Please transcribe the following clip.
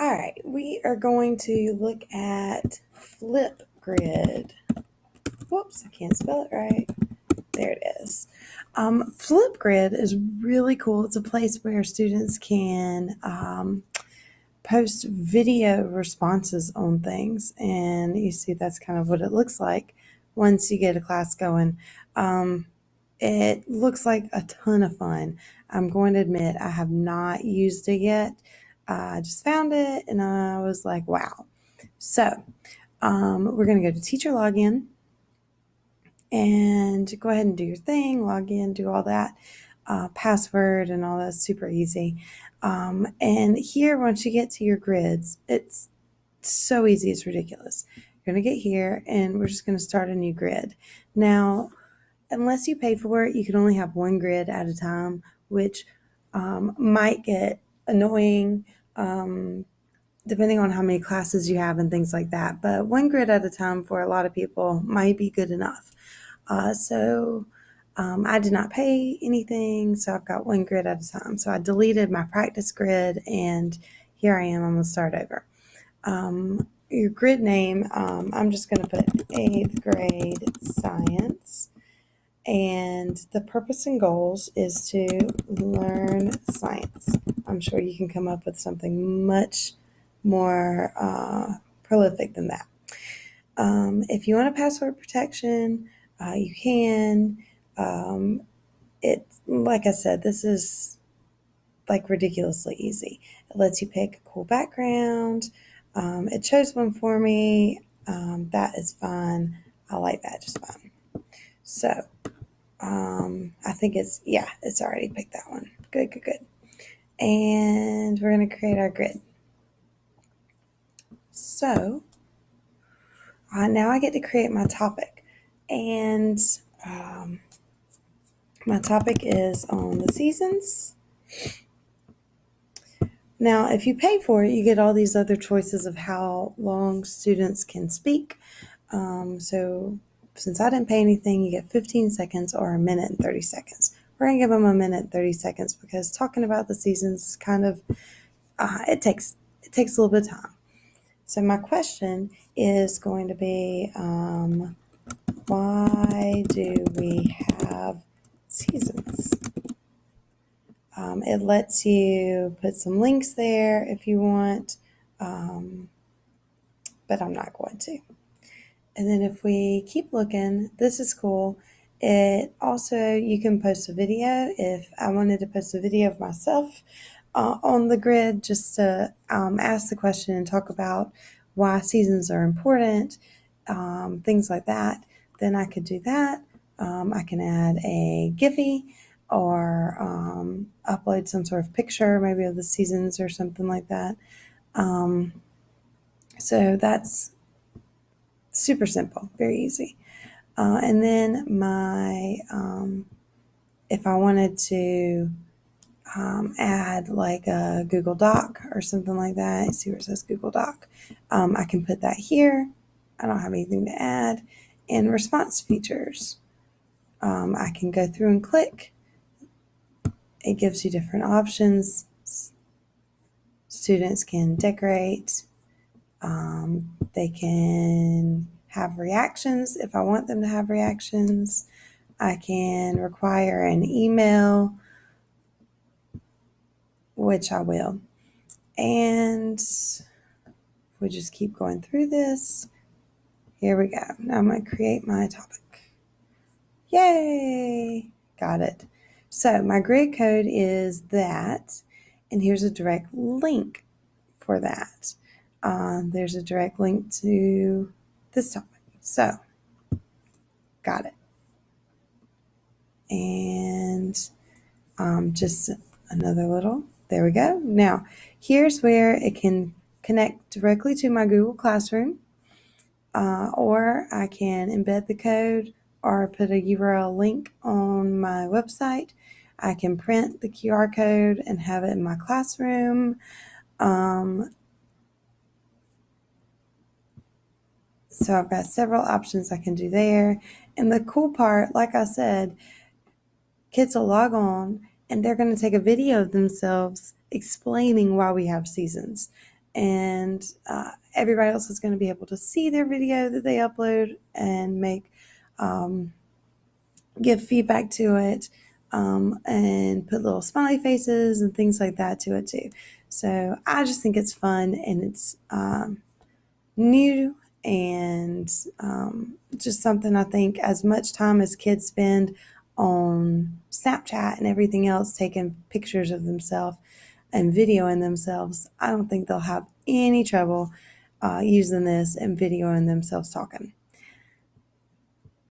All right, we are going to look at Flipgrid. Whoops, I can't spell it right. There it is. Flipgrid is really cool. It's a place where students can post video responses on things, and you see that's kind of what it looks like once you get a class going. It looks like a ton of fun. I'm going to admit I have not used it yet. I just found it and I was like, wow. So we're going to go to teacher login and go ahead and do your thing, log in, do all that, password and all that's super easy. And here, once you get to your grids, it's so easy, it's ridiculous. You're going to get here and we're just going to start a new grid. Now, unless you pay for it, you can only have one grid at a time, which might get annoying depending on how many classes you have and things like that. But one grid at a time for a lot of people might be good enough. So I did not pay anything, so I've got one grid at a time. So I deleted my practice grid, and here I am. I'm going to start over. Your grid name, I'm just going to put 8th grade science. And the purpose and goals is to learn science. I'm sure you can come up with something much more prolific than that. If you want a password protection, you can. It's like I said, this is like ridiculously easy. It lets you pick a cool background. It chose one for me. That is fine. I like that just fine. So I think it's already picked that one. Good. And we're going to create our grid. So now I get to create my topic. And my topic is on the seasons. Now, if you pay for it, you get all these other choices of how long students can speak. So since I didn't pay anything, you get 15 seconds or a minute and 30 seconds. We're going to give them a minute and 30 seconds because talking about the seasons is kind of, it takes a little bit of time. So my question is going to be, why do we have seasons? It lets you put some links there if you want, but I'm not going to. And then if we keep looking, this is cool. It also, you can post a video. If I wanted to post a video of myself on the grid, just to ask the question and talk about why seasons are important, things like that, then I could do that. I can add a Giphy or upload some sort of picture, maybe of the seasons or something like that. So that's super simple, very easy. And then if I wanted to add like a Google Doc or something like that, see where it says Google Doc, I can put that here. I don't have anything to add. And response features, I can go through and click. It gives you different options. Students can decorate. They can have reactions if I want them to have reactions. I can require an email, which I will. And we just keep going through this. Here we go. Now I'm going to create my topic. Yay! Got it. So my grid code is that, and here's a direct link for that. There's a direct link to this topic. So, got it. And just another little, there we go. Now, here's where it can connect directly to my Google Classroom, or I can embed the code or put a URL link on my website. I can print the QR code and have it in my classroom. So I've got several options I can do there. And the cool part, like I said, kids will log on and they're going to take a video of themselves explaining why we have seasons. and everybody else is going to be able to see their video that they upload and give feedback to it, and put little smiley faces and things like that to it too. So I just think it's fun, and it's new, and just something I think, as much time as kids spend on Snapchat and everything else taking pictures of themselves and videoing themselves, I don't think they'll have any trouble using this and videoing themselves talking.